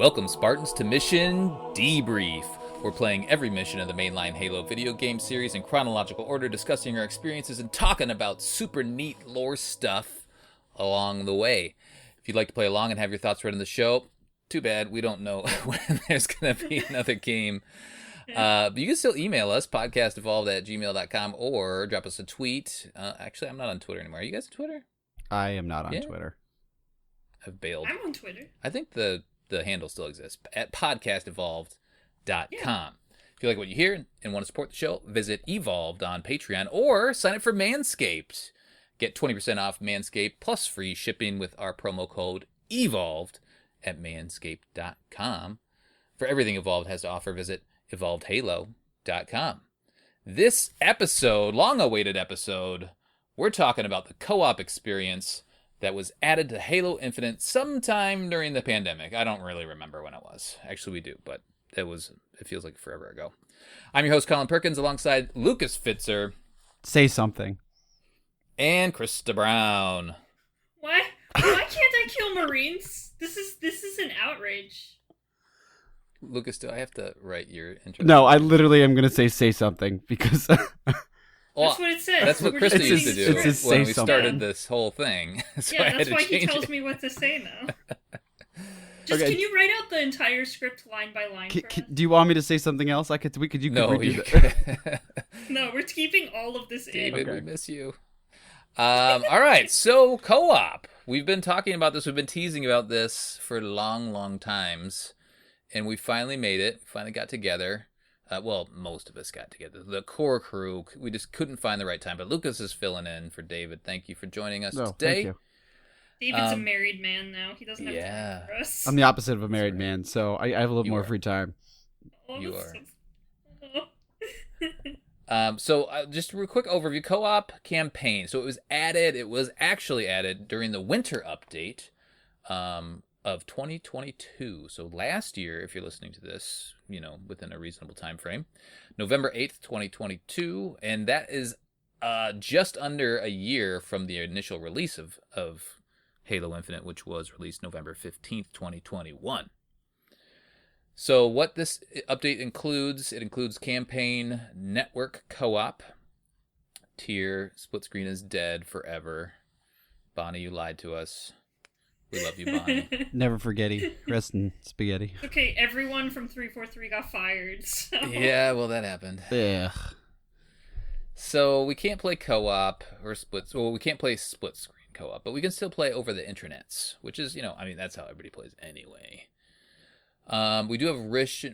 Welcome, Spartans, to Mission Debrief. We're playing every mission of the mainline Halo video game series in chronological order, discussing our experiences and talking about super neat lore stuff along the way. If you'd like to play along and have your thoughts read in the show, too bad, we don't know when there's going to be another game. But you can still email us, podcastevolved@gmail.com, or drop us a tweet. Actually, I'm not on Twitter anymore. Are you guys on Twitter? I am not on Twitter. I've bailed. I'm on Twitter. I think the handle still exists at podcastevolved.com. Yeah. If you like what you hear and want to support the show, visit Evolved on Patreon or sign up for Manscaped. Get 20% off Manscaped plus free shipping with our promo code EVOLVED at manscaped.com. For everything Evolved has to offer, visit evolvedhalo.com. This episode, long-awaited episode, we're talking about the co-op experience that was added to Halo Infinite sometime during the pandemic. I don't really remember when it was. Actually, we do, but it feels like forever ago. I'm your host, Colin Perkins, alongside Lucas Fitzer. Say something. And Krista Brown. Why can't I kill Marines? This is an outrage. Lucas, do I have to write your intro? No, I literally am going to say something because... That's what it says. That's what Krista used to do when we started this whole thing. So yeah, that's why he tells me what to say now. Can you write out the entire script line by line for us? Do you want me to say something else? You could redo that. No, we're keeping all of this David, in. we miss you. All right, so co-op. We've been talking about this. We've been teasing about this for long times, and we finally made it. Finally got together. Well, most of us got together. The core crew, we just couldn't find the right time. But Lucas is filling in for David. Thank you for joining us today. Thank you. David's a married man now. He doesn't have time for us. I'm the opposite of a married man, so I have a little more free time. You are. So just a real quick overview. Co-op campaign. So it was actually added during the winter update of 2022. So last year, if you're listening to this, within a reasonable time frame, November 8th, 2022, and that is just under a year from the initial release of Halo Infinite, which was released November 15th, 2021. So what this update includes, it includes campaign, network co-op, tier, split screen is dead forever. Bonnie, you lied to us. We love you, Bonnie. Never forgetty. Rest in spaghetti. Okay, everyone from 343 got fired. So. Yeah, well, that happened. Yeah. So we can't play co-op or split. Well, we can't play split screen co-op, but we can still play over the internets, which is, that's how everybody plays anyway. We do have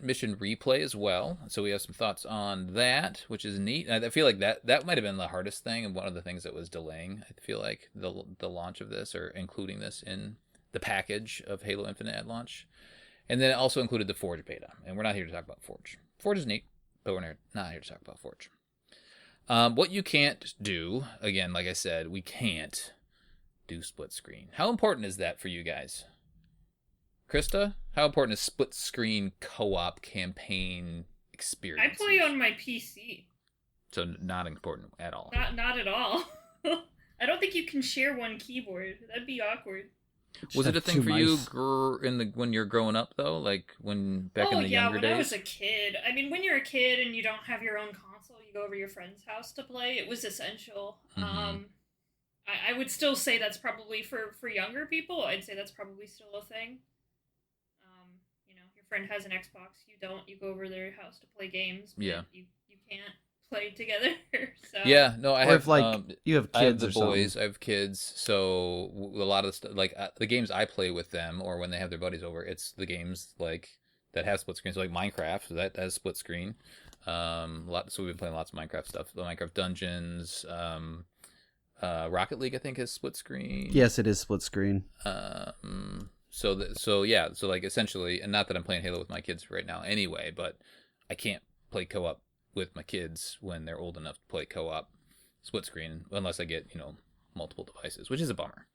mission replay as well, so we have some thoughts on that, which is neat. I feel like that might have been the hardest thing and one of the things that was delaying. I feel like the launch of this, or including this in the package of Halo Infinite at launch. And then it also included the Forge beta. And we're not here to talk about Forge. Forge is neat, but we're not here to talk about Forge. What you can't do, again, like I said, we can't do split screen. How important is that for you guys? Krista, how important is split screen co-op campaign experience? I play on my PC. So not important at all. Not at all. I don't think you can share one keyboard. That'd be awkward. Was it a thing for you when you're growing up, though? Like back in the younger days? When I was a kid. I mean, when you're a kid and you don't have your own console, you go over to your friend's house to play. It was essential. Mm-hmm. I would still say that's probably for younger people. I'd say that's probably still a thing. Your friend has an Xbox, you don't. You go over to their house to play games. But yeah. You can't play together. So. Yeah, no, I have you have kids. I have the or boys. Something. I have kids, so a lot of stuff, like the games I play with them, or when they have their buddies over, it's the games like that have split screens, so like Minecraft. So that has split screen. So we've been playing lots of Minecraft stuff. The Minecraft Dungeons. Rocket League, I think, is split screen. Yes, it is split screen. So like essentially, and not that I'm playing Halo with my kids right now anyway, but I can't play co-op with my kids when they're old enough to play co-op split screen unless I get multiple devices, which is a bummer.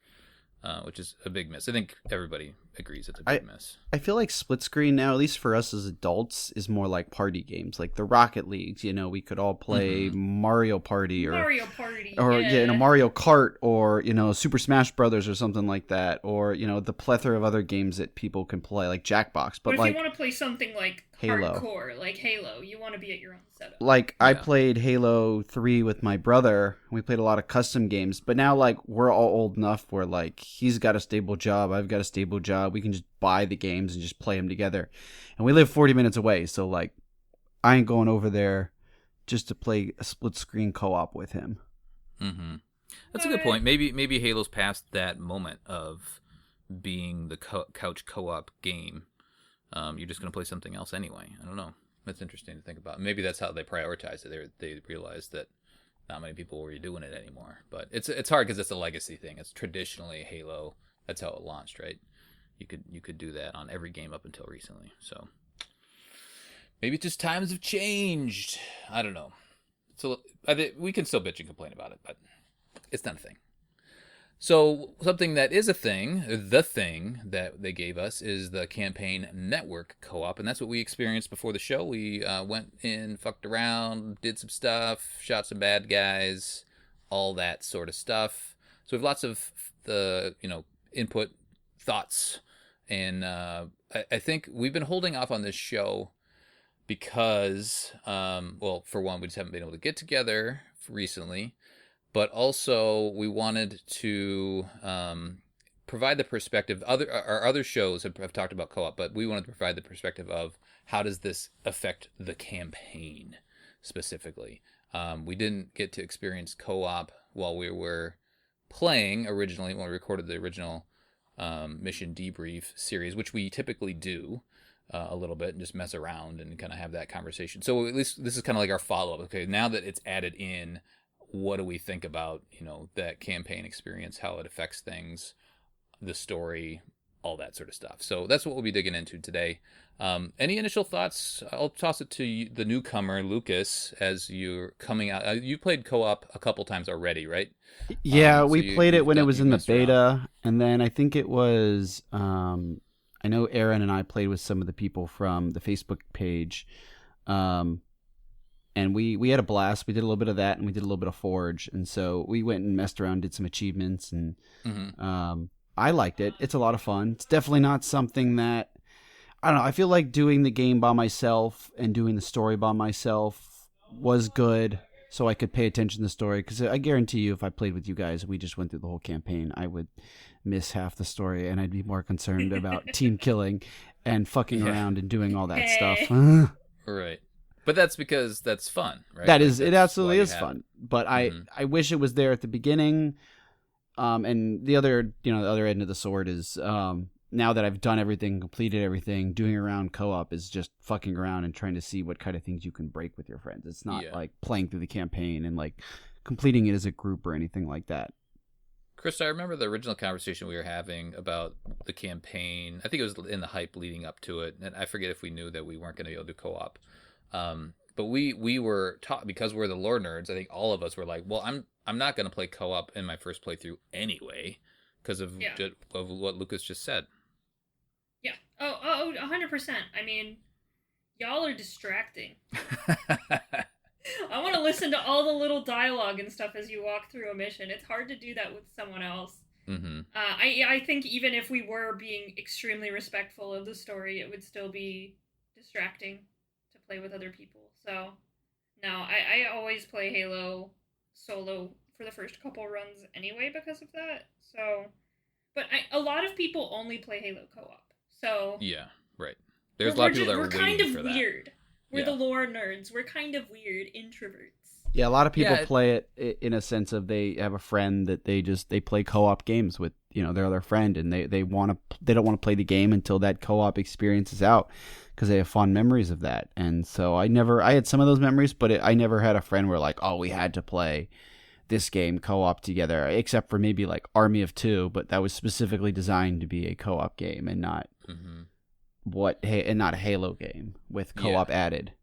which is a big miss. I think everybody agrees it's a big miss. I feel like split screen now, at least for us as adults, is more like party games, like the Rocket Leagues. We could all play Mario Party or Mario Kart or Super Smash Brothers or something like that, or the plethora of other games that people can play, like Jackbox. But if like, you want to play something like Halo. hardcore, like Halo, you want to be at your own setup. Like I played Halo 3 with my brother. We played a lot of custom games, but now like we're all old enough where like he's got a stable job, I've got a stable job. We can just buy the games and just play them together. And we live 40 minutes away, so like I ain't going over there just to play a split screen co-op with him. Mm-hmm. That's a good point. Maybe Halo's past that moment of being the couch co-op game. You're just going to play something else anyway. I don't know. That's interesting to think about. Maybe that's how they prioritize it. They realized that not many people were doing it anymore. But it's hard because it's a legacy thing. It's traditionally Halo. That's how it launched, right? You could do that on every game up until recently. So maybe just times have changed. I don't know. So we can still bitch and complain about it, but it's not a thing. So something that is a thing, the thing that they gave us is the campaign network co-op, and that's what we experienced before the show. We went in, fucked around, did some stuff, shot some bad guys, all that sort of stuff. So we have lots of the input, thoughts, and I think we've been holding off on this show because, for one, we just haven't been able to get together recently. But also, we wanted to provide the perspective. Our other shows have talked about co-op, but we wanted to provide the perspective of how does this affect the campaign specifically. We didn't get to experience co-op while we were playing originally, when we recorded the original Mission Debrief series, which we typically do a little bit and just mess around and kind of have that conversation. So at least this is kind of like our follow-up. Okay, now that it's added in, what do we think about, that campaign experience, how it affects things, the story, all that sort of stuff. So that's what we'll be digging into today. Any initial thoughts? I'll toss it to you, the newcomer, Lucas, as you're coming out. You played co-op a couple times already, right? Yeah, we played it when it was in the beta. And then I think it was, I know Aaron and I played with some of the people from the Facebook page. And we had a blast. We did a little bit of that, and we did a little bit of Forge. And so we went and messed around, did some achievements, and I liked it. It's a lot of fun. It's definitely not something that, I don't know, I feel like doing the game by myself and doing the story by myself was good, so I could pay attention to the story. Because I guarantee you, if I played with you guys, we just went through the whole campaign, I would miss half the story, and I'd be more concerned about team killing and fucking around and doing all that stuff. Right. But that's because that's fun, right? It absolutely is fun. But I wish it was there at the beginning. And the other end of the sword is now that I've done everything, completed everything, doing around co-op is just fucking around and trying to see what kind of things you can break with your friends. It's not like playing through the campaign and like completing it as a group or anything like that. Chris, I remember the original conversation we were having about the campaign. I think it was in the hype leading up to it, and I forget if we knew that we weren't going to be able to do co-op. But we were taught, because we're the lore nerds, I think all of us were like, well, I'm not going to play co-op in my first playthrough anyway, because of what Lucas just said. Yeah. Oh, 100%. I mean, y'all are distracting. I want to listen to all the little dialogue and stuff as you walk through a mission. It's hard to do that with someone else. Mm-hmm. I think even if we were being extremely respectful of the story, it would still be distracting to play with other people. So, no, I always play Halo solo for the first couple runs anyway because of that. So, but a lot of people only play Halo co-op. So yeah, right. There's a lot of people that are waiting for that. We're kind of weird. We're the lore nerds. We're kind of weird introverts. Yeah, a lot of people play it in a sense of they have a friend that they play co-op games with, their other friend, and they don't want to play the game until that co-op experience is out because they have fond memories of that. And so I had some of those memories, but I never had a friend where like, oh, we had to play this game co-op together, except for maybe like Army of Two, but that was specifically designed to be a co-op game and not not a Halo game with co-op added.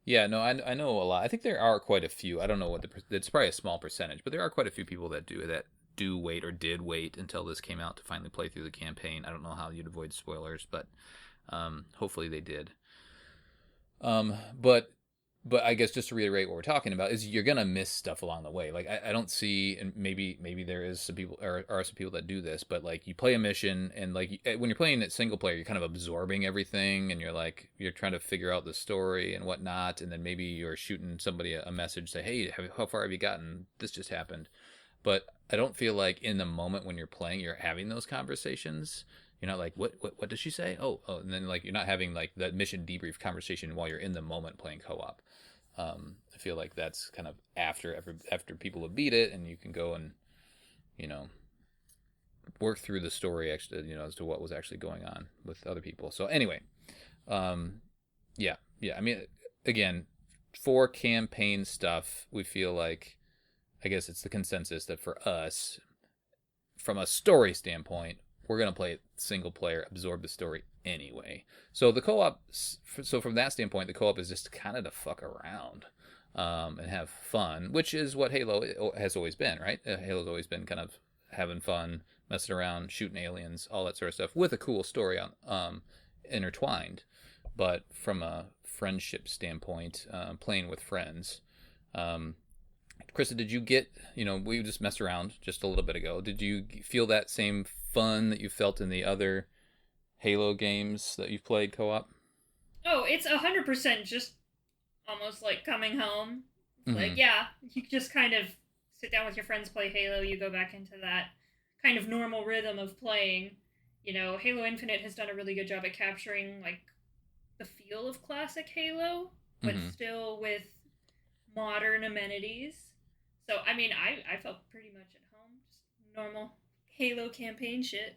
Yeah, no, I know a lot. I think there are quite a few. I don't know it's probably a small percentage, but there are quite a few people that do that do wait or did wait until this came out to finally play through the campaign. I don't know how you'd avoid spoilers, but hopefully they did. But I guess just to reiterate what we're talking about is you're gonna miss stuff along the way. Like I don't see, and maybe there is some people or are some people that do this, but like you play a mission and like when you're playing it single player, you're kind of absorbing everything, and you're trying to figure out the story and whatnot, and then maybe you're shooting somebody a message, say, hey, how far have you gotten? This just happened. But I don't feel like in the moment when you're playing, you're having those conversations. You're not like, what does she say? Oh, and then like you're not having like that mission debrief conversation while you're in the moment playing co-op. I feel like that's kind of after people have beat it, and you can go and, work through the story actually, as to what was actually going on with other people. So anyway, yeah. I mean, again, for campaign stuff, we feel like, I guess it's the consensus that for us, from a story standpoint, we're going to play it single player, absorb the story anyway. So the co-op, so from that standpoint, the co-op is just kind of to fuck around and have fun, which is what Halo has always been, right? Halo's always been kind of having fun, messing around, shooting aliens, all that sort of stuff, with a cool story on intertwined. But from a friendship standpoint, playing with friends, Krista, did you get, we just messed around just a little bit ago. Did you feel that same fun that you felt in the other Halo games that you've played co-op? Oh, it's 100% just almost like coming home. Mm-hmm. Like, yeah, you just kind of sit down with your friends, play Halo, you go back into that kind of normal rhythm of playing. Halo Infinite has done a really good job at capturing, like, the feel of classic Halo, but still with modern amenities. So, I mean, I felt pretty much at home. Just normal Halo campaign shit.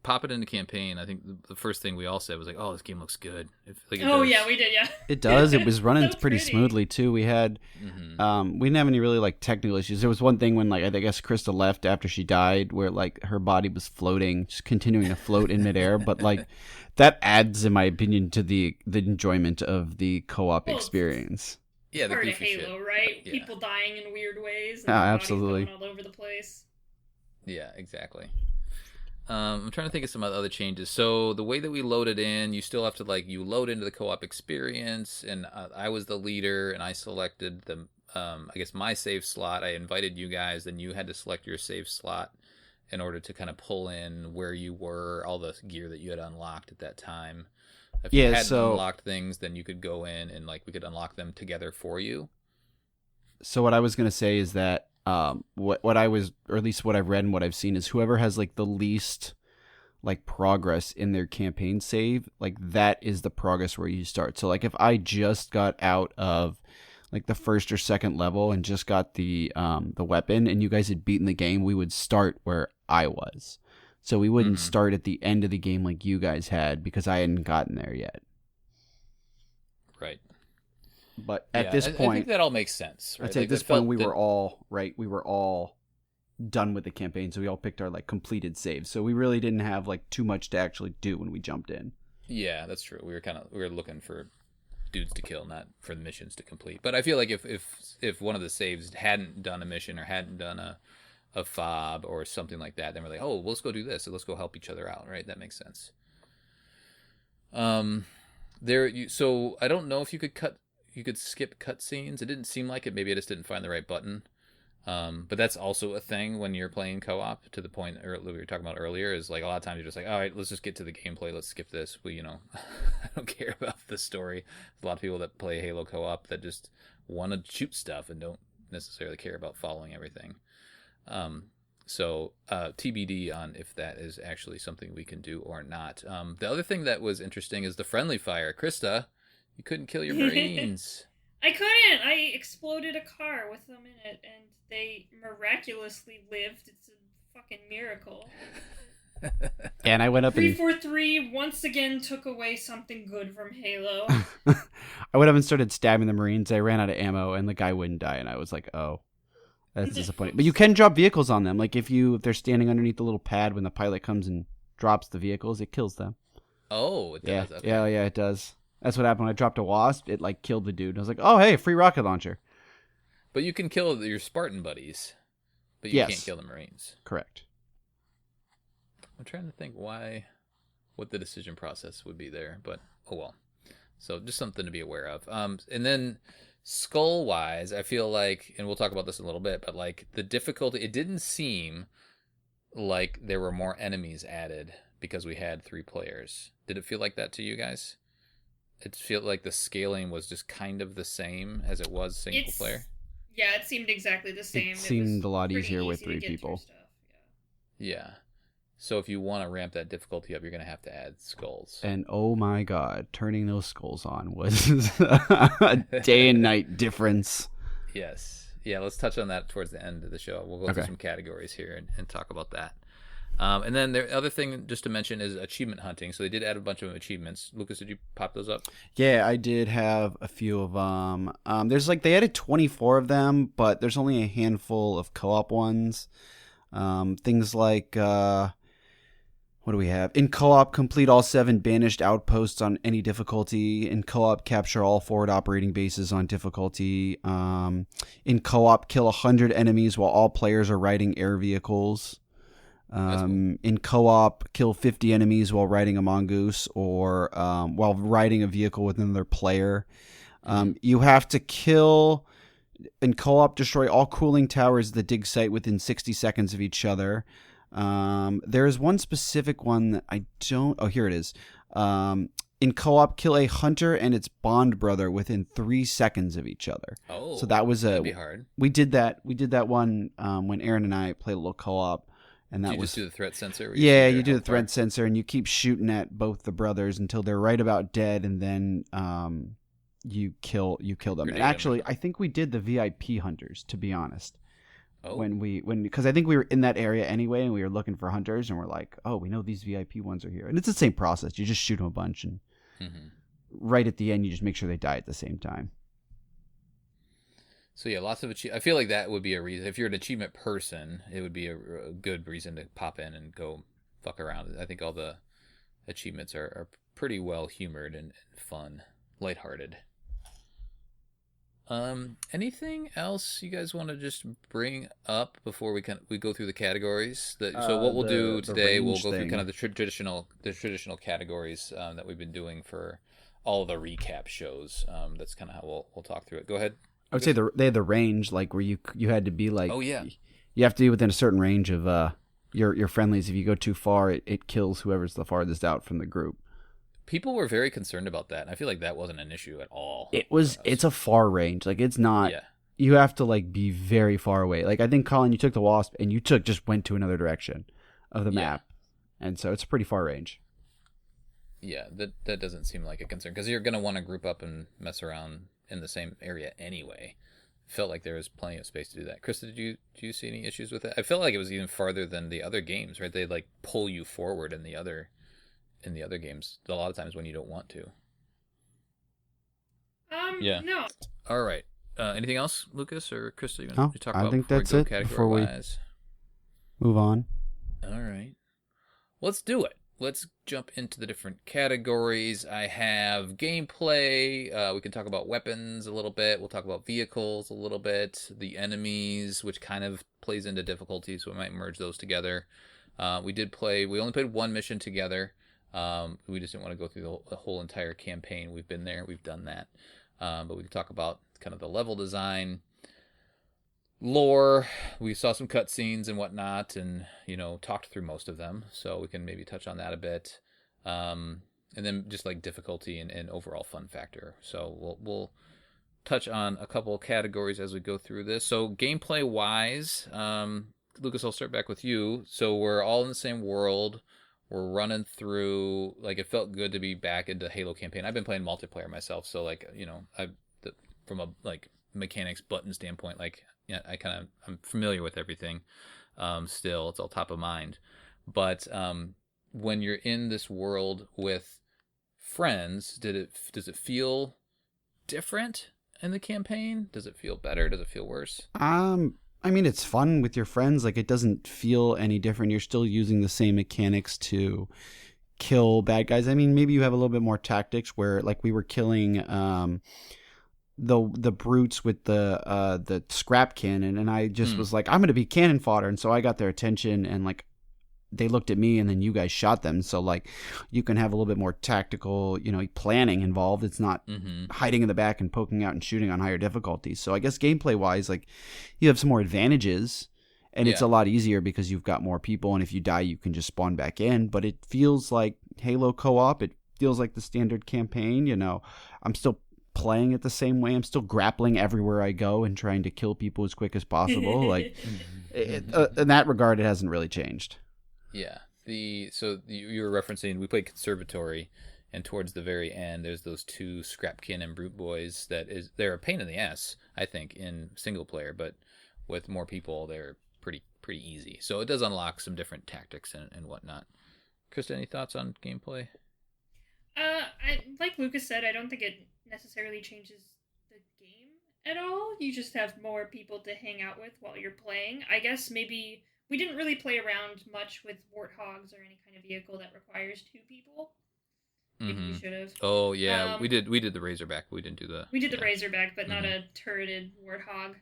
Pop it into campaign. I think the first thing we all said was like, "Oh, this game looks good." Yeah, we did, yeah. It does. It was running so pretty smoothly too. We had, we didn't have any really like technical issues. There was one thing when like I guess Krista left after she died, where like her body was floating, just continuing to float in midair. But like that adds, in my opinion, to the enjoyment of the co-op experience. Yeah, the part of goofy Halo, shit. right? Yeah. People dying in weird ways. And absolutely. Going all over the place. Yeah, exactly. I'm trying to think of some other changes. So the way that we loaded in, you still have to you load into the co-op experience, and I was the leader, and I selected the, I guess my save slot. I invited you guys, then you had to select your save slot in order to kind of pull in where you were, all the gear that you had unlocked at that time. If you hadn't unlocked things, then you could go in and we could unlock them together for you. So what I was going to say is that what I was, or at least what I've read and what I've seen, is whoever has the least progress in their campaign save, that is the progress where you start. So if I just got out of the first or second level and just got the weapon, and you guys had beaten the game, we would start where I was. So we wouldn't start at the end of the game like you guys had, because I hadn't gotten there yet. Right. But at this point, I think that all makes sense. Right? I'd say at this point we were all done with the campaign, so we all picked our completed saves. So we really didn't have too much to actually do when we jumped in. Yeah, that's true. We were looking for dudes to kill, not for the missions to complete. But I feel like if one of the saves hadn't done a mission or hadn't done a fob or something like that, then we're like, oh, well, let's go do this. So let's go help each other out, right? That makes sense. So I don't know if you could skip cutscenes. It didn't seem like it. Maybe I just didn't find the right button. But that's also a thing when you're playing co-op, to the point that we were talking about earlier, is a lot of times you're just all right, let's just get to the gameplay. Let's skip this. I don't care about the story. There's a lot of people that play Halo co-op that just want to shoot stuff and don't necessarily care about following everything. So TBD on if that is actually something we can do or not. The other thing that was interesting is the friendly fire. Krista, you couldn't kill your Marines. I couldn't. I exploded a car with them in it, and they miraculously lived. It's a fucking miracle. And I went up 343 once again took away something good from Halo. I went up and started stabbing the Marines. I ran out of ammo, and the guy wouldn't die, and I was like, oh. That's disappointing. But you can drop vehicles on them. If they're standing underneath the little pad when the pilot comes and drops the vehicles, it kills them. Oh, it does. Yeah, okay. yeah, it does. That's what happened when I dropped a wasp. It killed the dude. I was like, oh, hey, free rocket launcher. But you can kill your Spartan buddies but you Yes. can't kill the Marines. Correct. I'm trying to think what the decision process would be there, but oh well. So just something to be aware of. And then skull wise, I feel like, and we'll talk about this in a little bit, but like the difficulty, it didn't seem like there were more enemies added because we had 3 players. Did it feel like that to you guys? It felt like the scaling was just kind of the same as it was single player. Yeah, it seemed exactly the same. It seemed a lot pretty easier with easy to 3 get people. through stuff, Yeah. So if you want to ramp that difficulty up, you're going to have to add skulls. And oh my god, turning those skulls on was a day and night difference. Yes. Yeah, let's touch on that towards the end of the show. We'll go through some categories here and talk about that. And then the other thing just to mention is achievement hunting. So they did add a bunch of achievements. Lucas, did you pop those up? Yeah, I did have a few of them. There's like, they added 24 of them, but there's only a handful of co-op ones. Things like, what do we have? In co-op, complete all 7 banished outposts on any difficulty. In co-op, capture all forward operating bases on difficulty. In co-op, kill 100 enemies while all players are riding air vehicles. Cool. In co-op, kill 50 enemies while riding a mongoose or while riding a vehicle with another player. You have to kill, in co-op, destroy all cooling towers at the dig site within 60 seconds of each other. There is one specific one that I don't... Oh, here it is. In co-op, kill a hunter and its bond brother within 3 seconds of each other. Oh, so that was that'd be hard. We did that one when Aaron and I played a little co-op. And that Did you was just do the threat sensor? Yeah, you do the threat sensor, and you keep shooting at both the brothers until they're right about dead, and then you kill them. And actually, I think we did the VIP hunters, to be honest. Oh. Because I think we were in that area anyway, and we were looking for hunters, and we're like, oh, we know these VIP ones are here, and it's the same process. You just shoot them a bunch, and right at the end, you just make sure they die at the same time. So yeah, lots of I feel like that would be a reason. If you're an achievement person, it would be a good reason to pop in and go fuck around. I think all the achievements are pretty well humored and fun, lighthearted. Anything else you guys want to just bring up before we go through the categories? So what we'll do today, we'll go through kind of the traditional categories that we've been doing for all of the recap shows. That's kind of how we'll talk through it. Go ahead. I would say they had the range, like where you had to be like, oh yeah, you have to be within a certain range of your friendlies. If you go too far, it kills whoever's the farthest out from the group. People were very concerned about that, and I feel like that wasn't an issue at all. It's a far range. Like it's not. Yeah. You have to like be very far away. Like I think Colin, you took the Wasp and you just went to another direction of the map, and so it's a pretty far range. Yeah, that doesn't seem like a concern because you're gonna want to group up and mess around in the same area anyway. Felt like there was plenty of space to do that. Krista, did you see any issues with it? I felt like it was even farther than the other games, right? They like pull you forward in the other games a lot of times when you don't want to. Yeah. No. All right. Anything else, Lucas or Krista? You want to talk about? I think that's it. Before we move on. All right. Let's do it. Let's jump into the different categories. I have gameplay. We can talk about weapons a little bit. We'll talk about vehicles a little bit. The enemies, which kind of plays into difficulty, so we might merge those together. We only played one mission together. We just didn't want to go through the whole entire campaign. We've been there. We've done that. But we can talk about kind of the level design, lore. We saw some cutscenes and whatnot, and talked through most of them, so we can maybe touch on that a bit, and then just like difficulty and overall fun factor. So we'll touch on a couple of categories as we go through this. So gameplay wise, Lucas, I'll start back with you. So we're all in the same world. We're running through, like, it felt good to be back into Halo campaign. I've been playing multiplayer myself, so like from a like mechanics button standpoint, like I'm familiar with everything. Still, it's all top of mind. But when you're in this world with friends, does it feel different in the campaign? Does it feel better? Does it feel worse? I mean, it's fun with your friends. Like, it doesn't feel any different. You're still using the same mechanics to kill bad guys. I mean, maybe you have a little bit more tactics where, like, we were killing the brutes with the scrap cannon, and I just was like, I'm gonna be cannon fodder, and so I got their attention, and like they looked at me, and then you guys shot them. So like you can have a little bit more tactical, planning involved. It's not hiding in the back and poking out and shooting on higher difficulties. So I guess gameplay wise, like you have some more advantages. And it's a lot easier because you've got more people, and if you die, you can just spawn back in. But it feels like Halo co-op. It feels like the standard campaign. I'm still playing it the same way. I'm still grappling everywhere I go and trying to kill people as quick as possible. Like, in that regard, it hasn't really changed. Yeah. So you were referencing, we played Conservatory, and towards the very end, there's those two scrap cannon brute boys they're a pain in the ass, I think, in single player, but with more people, they're pretty easy. So it does unlock some different tactics and whatnot. Krista, any thoughts on gameplay? Like Lucas said, I don't think it necessarily changes the game at all. You just have more people to hang out with while you're playing. I guess maybe we didn't really play around much with warthogs or any kind of vehicle that requires two people. Maybe we should have. Oh yeah, we did the Razorback. We didn't do the. We did the Razorback, but not a turreted warthog.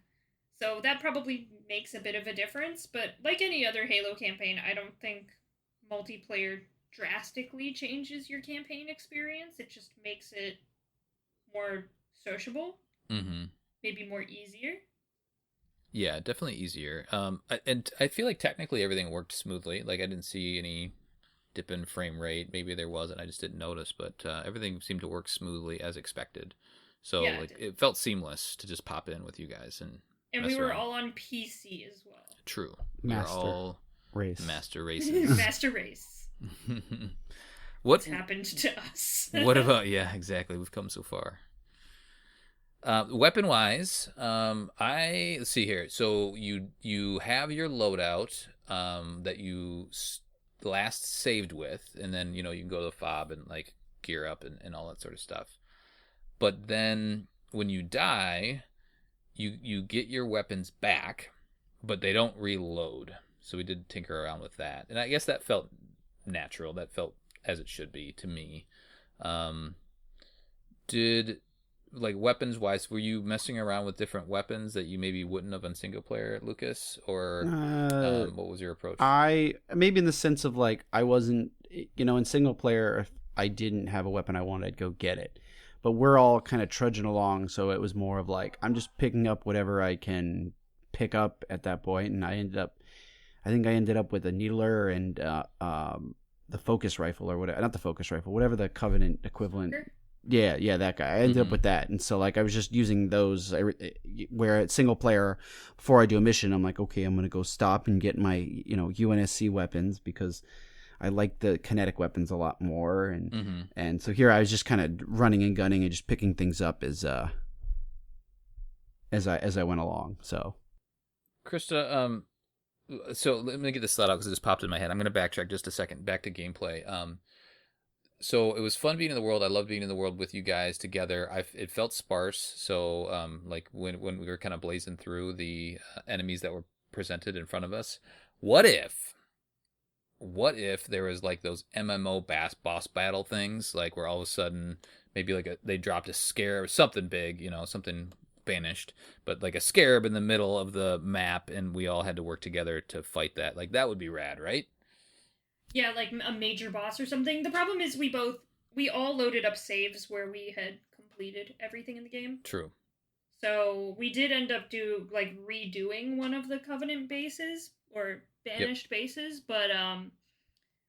So that probably makes a bit of a difference, but like any other Halo campaign, I don't think multiplayer drastically changes your campaign experience. It just makes it more sociable, maybe more easier. Yeah, definitely easier. And I feel like technically everything worked smoothly. Like I didn't see any dip in frame rate. Maybe there wasn't. I just didn't notice, but everything seemed to work smoothly as expected. So yeah, it felt seamless to just pop in with you guys and we were all on PC as well. True. Master we were all race. Master races. Master race. What's happened to us? What about, yeah, exactly. We've come so far. Weapon wise, let's see here. So you have your loadout that you last saved with, and then you can go to the fob and like gear up and all that sort of stuff. But then when you die, you get your weapons back, but they don't reload. So we did tinker around with that, and I guess that felt natural. That felt as it should be to me. Did, like, weapons wise, were you messing around with different weapons that you maybe wouldn't have on single player, Lucas, or what was your approach? Maybe in the sense of like I wasn't, in single player, if I didn't have a weapon I wanted, I'd go get it. But we're all kind of trudging along, so it was more of like I'm just picking up whatever I can pick up at that point, and I think I ended up with a needler and the focus rifle or whatever, not the focus rifle, whatever the Covenant equivalent. Yeah, that guy. I ended up with that, and so like I was just using those. Where at single player, before I do a mission, I'm like, okay, I'm gonna go stop and get my UNSC weapons because I like the kinetic weapons a lot more, and so here I was just kind of running and gunning and just picking things up as I went along. So, Krista, so let me get this thought out because it just popped in my head. I'm going to backtrack just a second, back to gameplay. So it was fun being in the world. I loved being in the world with you guys together. It felt sparse. So like when we were kind of blazing through the enemies that were presented in front of us, what if there was like those MMO boss battle things, like where all of a sudden maybe like they dropped a scarab, something big, something banished, but like a scarab in the middle of the map, and we all had to work together to fight that. Like that would be rad, right? Yeah, like a major boss or something. The problem is we all loaded up saves where we had completed everything in the game. True. So we did end up redoing one of the Covenant bases or banished bases, but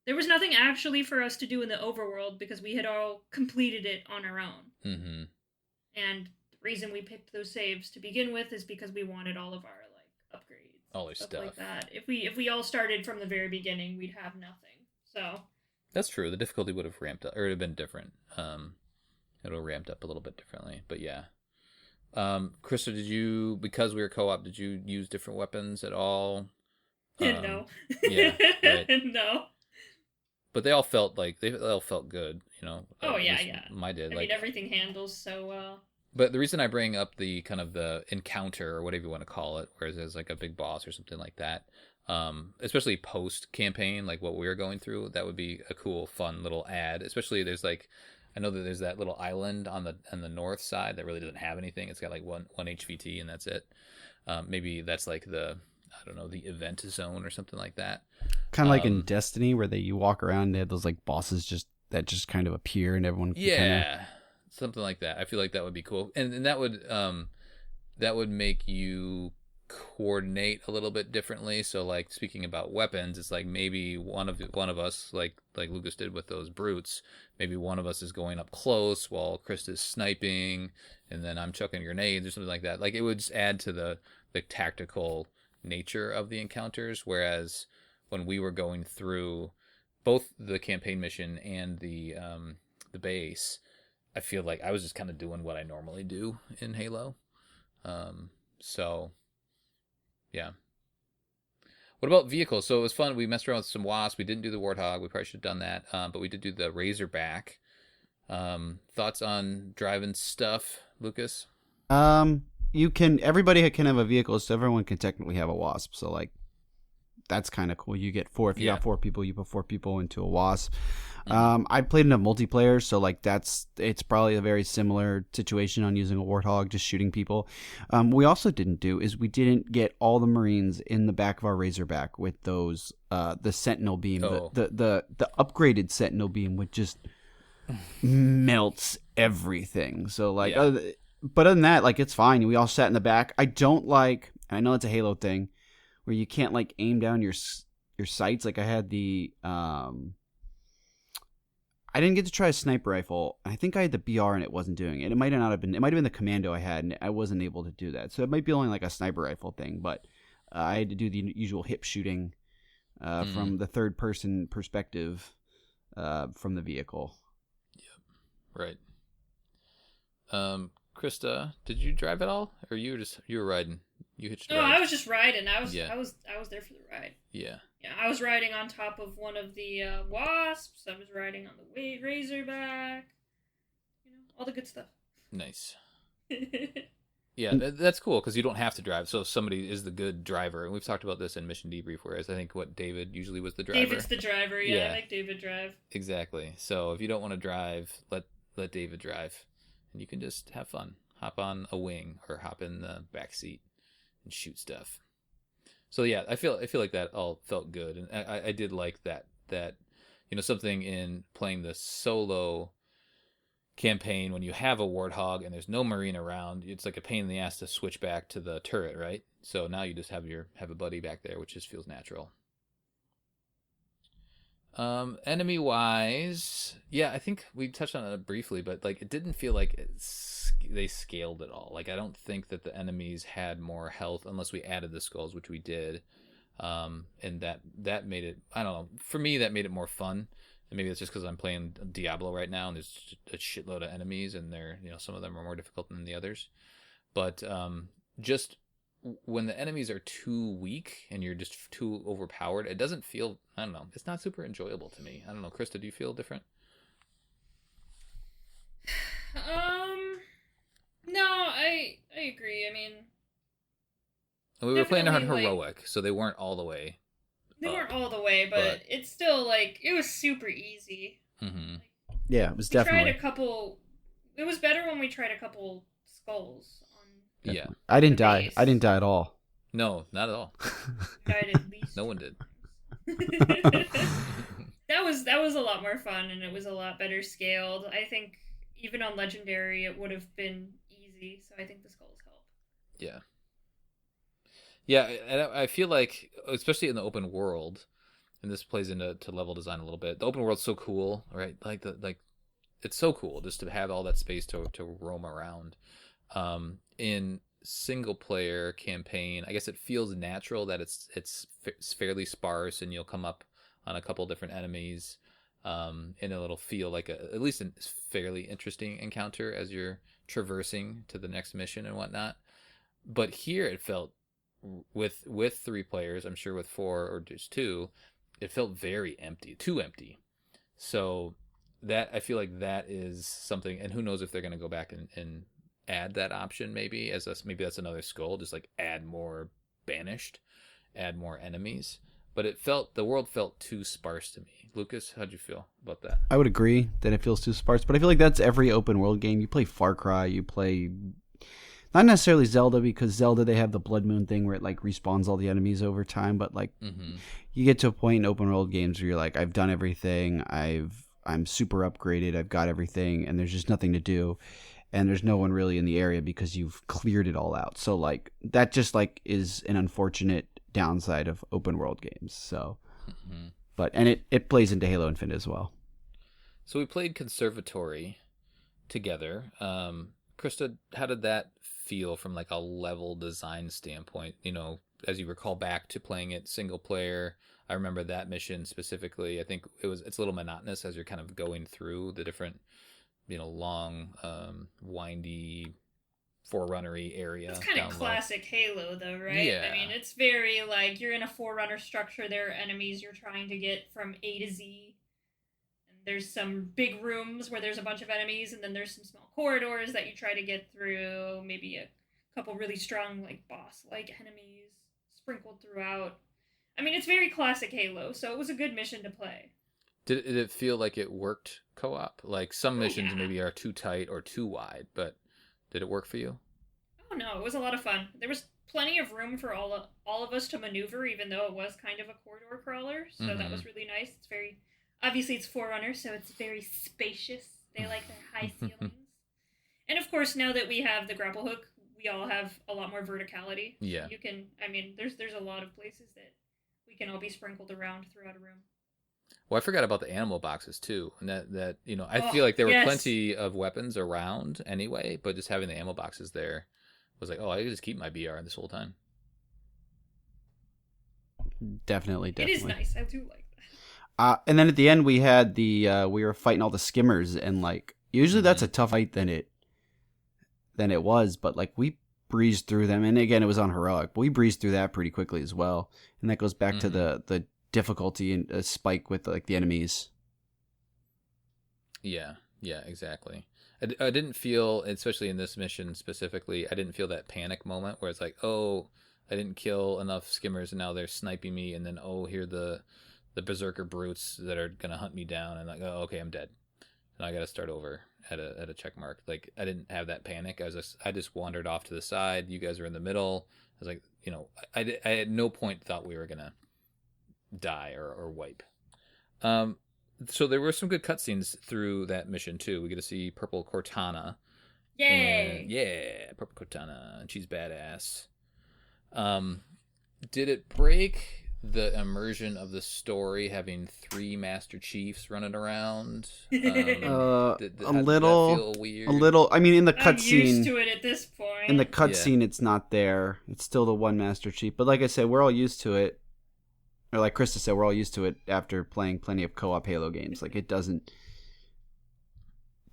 there was nothing actually for us to do in the overworld because we had all completed it on our own. Mm-hmm. And the reason we picked those saves to begin with is because we wanted all of our upgrades, all our stuff like that. If we all started from the very beginning, we'd have nothing. So that's true. The difficulty would have ramped up, or it would have been different. It would have ramped up a little bit differently, but yeah. Krista, because we were co-op, did you use different weapons at all? No. Yeah, right. No. But they all felt good, Oh yeah. I did. I mean, everything handles so well. But the reason I bring up the kind of the encounter or whatever you want to call it, whereas there's like a big boss or something like that, especially post campaign, like what we're going through, that would be a cool, fun little ad. Especially there's like I know that there's that little island on the north side that really doesn't have anything. It's got like one HVT and that's it. Maybe that's like I don't know, the event zone or something like that. Kind of like in Destiny, where you walk around and they have those like bosses that just kind of appear and everyone can yeah, something like that. I feel like that would be cool, and that would make you coordinate a little bit differently. So like speaking about weapons, it's like maybe one of us, like Lucas did with those brutes, maybe one of us is going up close while Krista's sniping, and then I'm chucking grenades or something like that. Like it would just add to the tactical nature of the encounters, whereas when we were going through both the campaign mission and the base, I feel like I was just kind of doing what I normally do in Halo. So yeah. What about vehicles? So it was fun. We messed around with some Wasp. We didn't do the Warthog. We probably should have done that. But we did do the Razorback. Thoughts on driving stuff, Lucas? Everybody can have a vehicle, so everyone can technically have a Wasp. So like, that's kind of cool. You get four. If you got 4 people, you put 4 people into a Wasp. I played in a multiplayer, so like it's probably a very similar situation on using a Warthog, just shooting people. We also didn't get all the Marines in the back of our Razorback with those the Sentinel beam, the upgraded Sentinel beam, which just melts everything. So like, but other than that, like it's fine. We all sat in the back. I don't like. I know it's a Halo thing, where you can't like aim down your sights. Like I had the I didn't get to try a sniper rifle. I think I had the BR and it wasn't doing it. It might have been the commando I had and I wasn't able to do that. So it might be only like a sniper rifle thing, but I had to do the usual hip shooting from the third person perspective from the vehicle. Yep. Right. Krista, did you drive at all, or you were riding? You hitched a ride? No, I was just riding. I was there for the ride. Yeah. Yeah, I was riding on top of one of the Wasps. I was riding on the Razorback. All the good stuff. Nice. Yeah, that's cool because you don't have to drive. So if somebody is the good driver, and we've talked about this in Mission Debrief, whereas I think David usually was the driver. David's the driver. Yeah, I like David drive. Exactly. So if you don't want to drive, let David drive. And you can just have fun. Hop on a wing or hop in the back seat and shoot stuff. So yeah, I feel like that all felt good, and I did like that something in playing the solo campaign when you have a Warthog and there's no Marine around, it's like a pain in the ass to switch back to the turret, right? So now you just have a buddy back there, which just feels natural. Enemy wise, yeah, I think we touched on it briefly, but like it didn't feel like they scaled at all. Like I don't think that the enemies had more health unless we added the skulls, which we did. And that made it, I don't know, for me that made it more fun. And maybe it's just because I'm playing Diablo right now and there's a shitload of enemies and they're, some of them are more difficult than the others. But just when the enemies are too weak and you're just too overpowered, it doesn't feel, I don't know, it's not super enjoyable to me. I don't know, Krista, do you feel different? No, I agree. I mean, we were playing on heroic, so they weren't all the way. They weren't all the way, but it's still like it was super easy. Mm-hmm. Yeah, it was definitely. It was better when we tried a couple skulls. Yeah, I didn't die. Base. I didn't die at all. No, not at all. Died at least. No one did. That was a lot more fun, and it was a lot better scaled. I think even on Legendary, it would have been easy. So I think the skulls help. Yeah. Yeah, and I feel like, especially in the open world, and this plays into level design a little bit. The open world's so cool, right? Like it's so cool just to have all that space to roam around. In single player campaign, I guess it feels natural that it's fairly sparse and you'll come up on a couple different enemies, and it'll feel like at least a fairly interesting encounter as you're traversing to the next mission and whatnot. But here it felt with 3 players, I'm sure with 4 or just 2, it felt very empty, too empty. So that I feel like that is something, and who knows if they're going to go back and add that option maybe maybe that's another skull, just like add more banished, add more enemies. but the world felt too sparse to me. Lucas, how'd you feel about that? I would agree that it feels too sparse, but I feel like that's every open world game. You play Far Cry, you play not necessarily Zelda, because Zelda, they have the Blood Moon thing where it like respawns all the enemies over time, but like you get to a point in open world games where you're like, I've done everything, I'm super upgraded, I've got everything, and there's just nothing to do, and there's no one really in the area because you've cleared it all out. So like that just like is an unfortunate downside of open world games. So but and it plays into Halo Infinite as well. So we played Conservatory together. Krista, how did that feel from like a level design standpoint? You know, as you recall back to playing it single player, I remember that mission specifically. I think it's a little monotonous as you're kind of going through the different, you know, long, windy, forerunnery area. It's kind of classic Halo, though, right? Yeah. I mean, it's very like you're in a forerunner structure. There are enemies you're trying to get from A to Z. And there's some big rooms where there's a bunch of enemies, and then there's some small corridors that you try to get through. Maybe a couple really strong, like boss-like enemies sprinkled throughout. I mean, it's very classic Halo, so it was a good mission to play. Did it feel like it worked co-op? Like some missions maybe are too tight or too wide, but did it work for you? Oh no, it was a lot of fun. There was plenty of room for all of us to maneuver, even though it was kind of a corridor crawler. So that was really nice. It's very obviously it's Forerunner, so it's very spacious. They like their high ceilings. And of course, now that we have the grapple hook, we all have a lot more verticality. Yeah. So you can. I mean, there's a lot of places that we can all be sprinkled around throughout a room. Well, I forgot about the animal boxes too, and that you know, I feel like there were plenty of weapons around anyway, but just having the ammo boxes there was like, oh, I could just keep my BR this whole time. Definitely. It is nice. I do like that. And then at the end, we had we were fighting all the skimmers, and like usually that's a tough fight than it was, but like we breezed through them, and again, it was on heroic, but we breezed through that pretty quickly as well, and that goes back to the difficulty and a spike with like the enemies. Yeah, exactly. I didn't feel, especially in this mission specifically, I didn't feel that panic moment where it's like, oh, I didn't kill enough skimmers and now they're sniping me, and then oh, here the berserker brutes that are gonna hunt me down, and like, oh, okay, I'm dead, and I got to start over at a check mark. Like I didn't have that panic. I just wandered off to the side. You guys were in the middle. I was like, you know, I at no point thought we were gonna die or wipe. So there were some good cutscenes through that mission too. We get to see Purple Cortana. Yay! Yeah, Purple Cortana, and she's badass. Did it break the immersion of the story having 3 Master Chiefs running around? A did little. That feel weird? A little. I mean, in the I'm cutscene. used to it at this point. In the cutscene, it's not there. It's still the one Master Chief. But like I said, we're all used to it. Or like Krista said, we're all used to it after playing plenty of co-op Halo games. Like it doesn't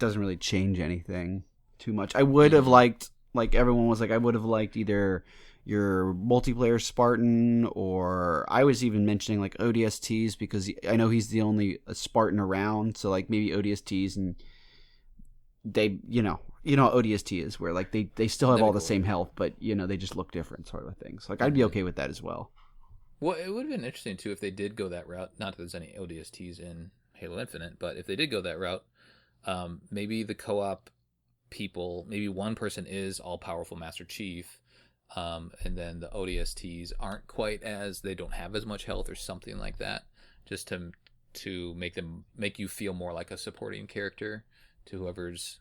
really change anything too much. I would have liked, like everyone was like, I would have liked either your multiplayer Spartan, or I was even mentioning like ODSTs, because I know he's the only Spartan around. So like maybe ODSTs, and they, you know how ODST is, where like they still have all the same health, but you know, they just look different sort of things. Like I'd be okay with that as well. Well, it would have been interesting, too, if they did go that route. Not that there's any ODSTs in Halo Infinite, but if they did go that route, maybe the co-op people, maybe one person is all-powerful Master Chief, and then the ODSTs aren't quite they don't have as much health or something like that, just to make you feel more like a supporting character to whoever's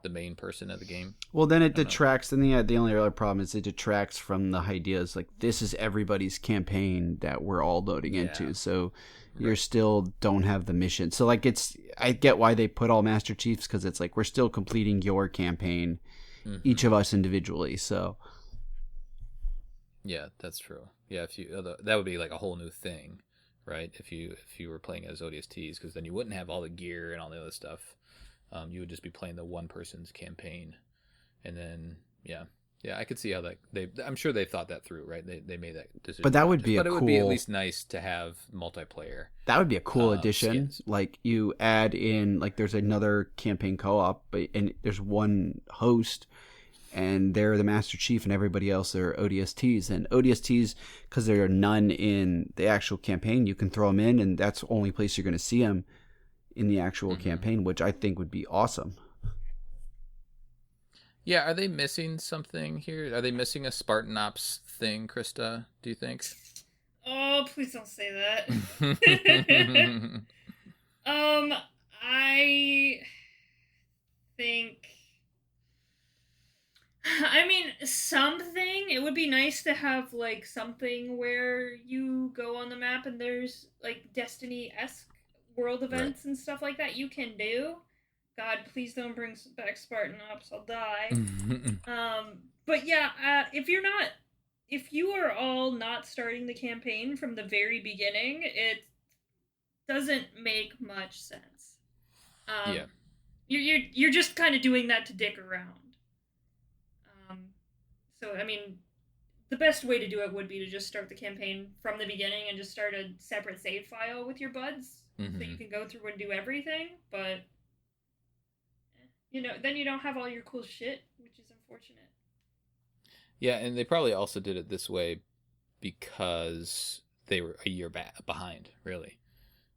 the main person of the game. Well, then it detracts. Then the only other problem is it detracts from the ideas like this is everybody's campaign that we're all loading into. So you still don't have the mission. So like I get why they put all Master Chiefs, because it's like we're still completing your campaign, each of us individually. So yeah, that's true. Yeah, that would be like a whole new thing, right? If you were playing as ODSTs, because then you wouldn't have all the gear and all the other stuff. You would just be playing the one person's campaign, and then I could see how I'm sure they thought that through, right? They made that decision. But that would be it would be at least nice to have multiplayer. That would be a cool addition. Skins. Like you add in, like there's another campaign co-op, and there's one host, and they're the Master Chief, and everybody else are ODSTs. And ODSTs, because there are none in the actual campaign, you can throw them in, and that's the only place you're going to see them in the actual campaign, which I think would be awesome. Yeah, are they missing something here? Are they missing a Spartan Ops thing, Krista, do you think? Oh, please don't say that. I think, I mean, something. It would be nice to have like something where you go on the map and there's like Destiny-esque world events and stuff like that you can do. God, please don't bring back Spartan Ops. I'll die. But yeah, if you are all not starting the campaign from the very beginning, it doesn't make much sense. Yeah. You're just kind of doing that to dick around. So I mean, the best way to do it would be to just start the campaign from the beginning and just start a separate save file with your buds, so you can go through and do everything. But then you don't have all your cool shit, which is unfortunate. Yeah, and they probably also did it this way because they were a year behind, really.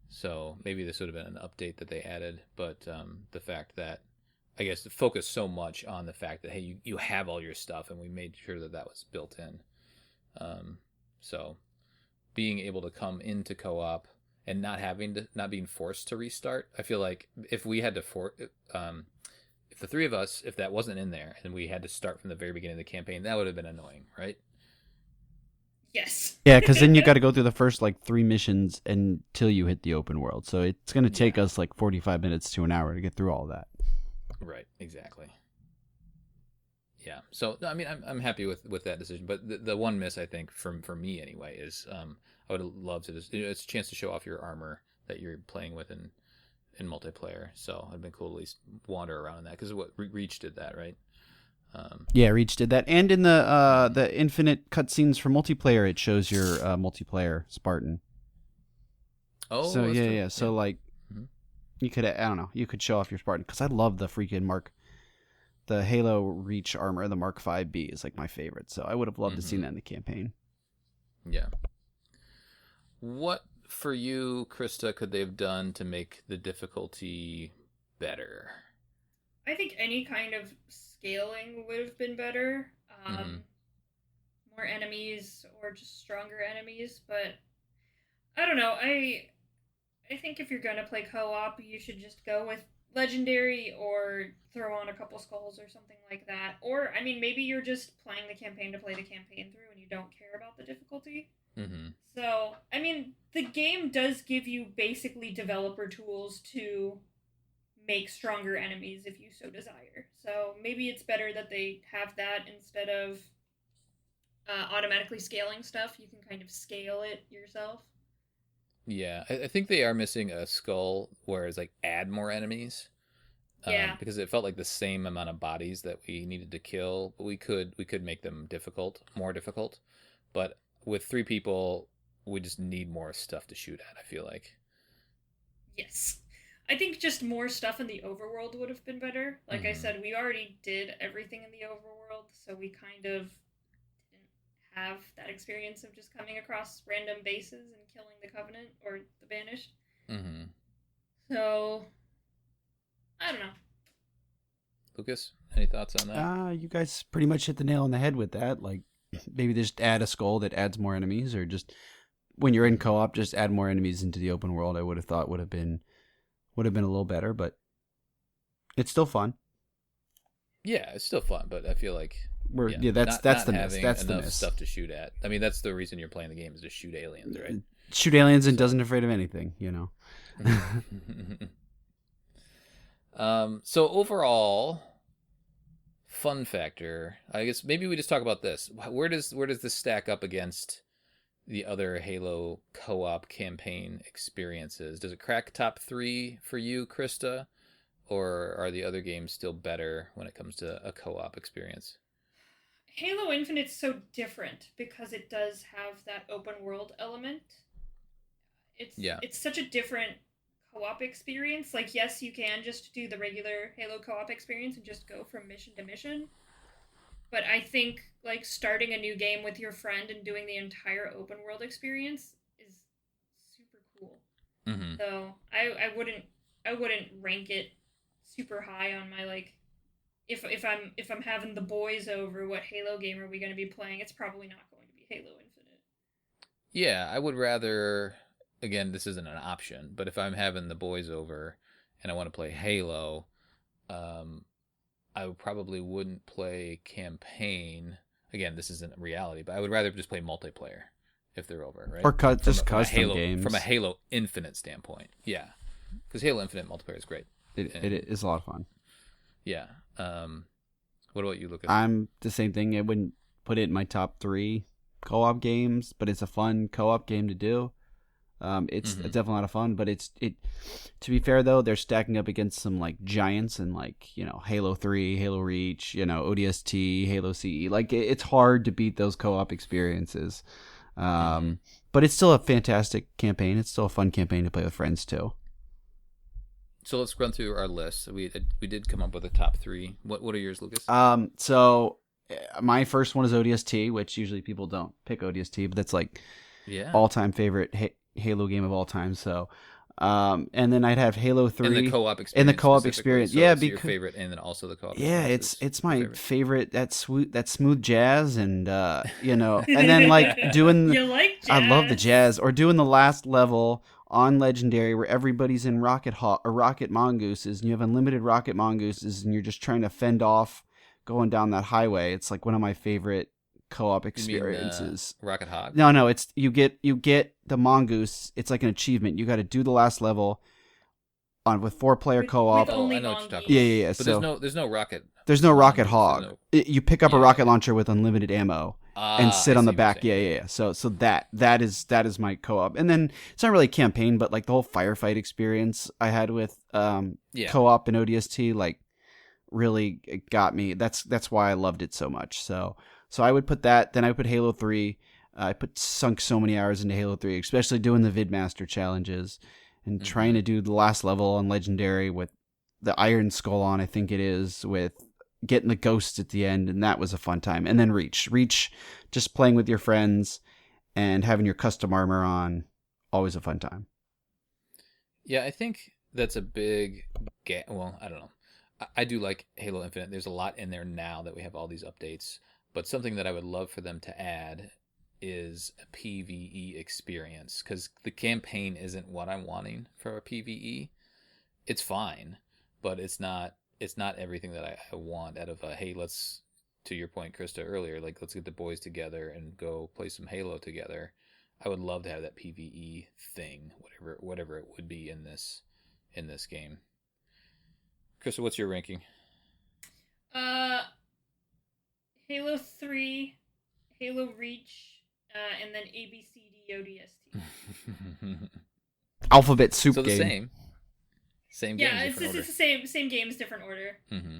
So maybe this would have been an update that they added, but the fact that, I guess, to focus so much on the fact that, hey, you have all your stuff, and we made sure that that was built in. So being able to come into co-op and not being forced to restart, I feel like if we had to if the three of us, if that wasn't in there and we had to start from the very beginning of the campaign, that would have been annoying, right? Yes. Yeah, because then you got to go through the first like 3 missions until you hit the open world. So it's going to take us like 45 minutes to an hour to get through all that. Right. Exactly. Yeah. So I mean, I'm happy with that decision, but the one miss, I think, for me anyway, is I would love to just, it's a chance to show off your armor that you're playing with in multiplayer. So it'd been cool to at least wander around in that, because what Reach did that, right? Yeah, Reach did that, and in the infinite cutscenes for multiplayer, it shows your multiplayer Spartan. Oh, so yeah. So like, you could, I don't know, you could show off your Spartan, because I love the freaking the Halo Reach armor, the Mark 5B is like my favorite. So I would have loved to see that in the campaign. Yeah. What for you, Krista, could they have done to make the difficulty better? I think any kind of scaling would have been better. More enemies or just stronger enemies, but I don't know. I think if you're going to play co-op, you should just go with legendary or throw on a couple skulls or something like that. Or, I mean, maybe you're just playing the campaign to play the campaign through and you don't care about the difficulty. So, I mean, the game does give you basically developer tools to make stronger enemies if you so desire. So maybe it's better that they have that instead of automatically scaling stuff. You can kind of scale it yourself. Yeah, I think they are missing a skull where it's like add more enemies. Yeah. Because it felt like the same amount of bodies that we needed to kill, but we could make them more difficult. But with 3 people, we just need more stuff to shoot at, I feel like. Yes. I think just more stuff in the overworld would have been better. Like I said, we already did everything in the overworld, so we kind of didn't have that experience of just coming across random bases and killing the Covenant or the Banished. So, I don't know. Lucas, any thoughts on that? You guys pretty much hit the nail on the head with that. Like, maybe just add a skull that adds more enemies, or just when you're in co-op, just add more enemies into the open world. I would have thought would have been a little better, but it's still fun. Yeah, it's still fun, but I feel like that's the miss. That's the miss. Stuff to shoot at. I mean, that's the reason you're playing the game, is to shoot aliens, right? Shoot aliens and doesn't afraid of anything, you know. So overall, fun factor. I guess maybe we just talk about this. Where does this stack up against the other Halo co-op campaign experiences? Does it crack top 3 for you, Krista? Or are the other games still better when it comes to a co-op experience? Halo Infinite's so different because it does have that open world element. It's such a different co-op experience. Like, yes, you can just do the regular Halo co-op experience and just go from mission to mission. but I think like starting a new game with your friend and doing the entire open world experience is super cool. Mm-hmm. So I wouldn't rank it super high on my like if I'm having the boys over, what Halo game are we going to be playing? It's probably not going to be Halo Infinite. Yeah, I would rather. Again, this isn't an option, but if I'm having the boys over and I want to play Halo, I probably wouldn't play campaign. Again, this isn't reality, but I would rather just play multiplayer if they're over, right? Or just custom Halo, games. from a Halo Infinite standpoint. Yeah, because Halo Infinite multiplayer is great. It is a lot of fun. Yeah. What about you, Lucas? I'm the same thing. I wouldn't put it in my top 3 co-op games, but it's a fun co-op game to do. It's definitely a lot of fun, but it. To be fair though, they're stacking up against some like giants and like Halo 3, Halo Reach, ODST, Halo CE. Like it's hard to beat those co-op experiences. But it's still a fantastic campaign. It's still a fun campaign to play with friends too. So let's run through our list. We did come up with a top 3. What are yours, Lucas? So my first one is ODST, which usually people don't pick ODST, but that's like all-time favorite Halo game of all time. So, and then I'd have Halo 3 in the co-op experience. In the co-op experience, so yeah, it's because your favorite, and then also the co-op. Yeah, it's my favorite. That smooth jazz, and and then like doing. You like jazz? I love the jazz, or doing the last level on Legendary where everybody's in rocket mongooses, and you have unlimited rocket mongooses, and you're just trying to fend off going down that highway. It's like one of my favorite co-op experiences. You mean, Rocket Hog? No, it's you get the mongoose. It's like an achievement. You got to do the last level with 4-player co-op. With only I know what you're talking about. Yeah. But so there's no rocket. There's no rocket hog. No... You pick up a rocket launcher with unlimited ammo and sit on the back. Yeah. So that is my co-op. And then it's not really a campaign, but like the whole firefight experience I had with co-op and ODST, like really it got me. That's why I loved it so much. So I would put that. Then I would put Halo 3. I sunk so many hours into Halo 3, especially doing the Vidmaster challenges and trying to do the last level on Legendary with the Iron Skull on, I think it is, with getting the ghosts at the end, and that was a fun time. And then Reach, just playing with your friends and having your custom armor on, always a fun time. Yeah, I think that's a big well, I don't know. I do like Halo Infinite. There's a lot in there now that we have all these updates. But something that I would love for them to add is a PvE experience, because the campaign isn't what I'm wanting for a PvE. It's fine, but it's not everything that I want out of a, hey, let's, to your point, Krista, earlier, like let's get the boys together and go play some Halo together. I would love to have that PvE thing, whatever it would be in this game. Krista, what's your ranking? Halo 3, Halo Reach, and then ABCD ODST. Alphabet soup game. So the same game. Yeah, it's the same games, different order. Mm-hmm.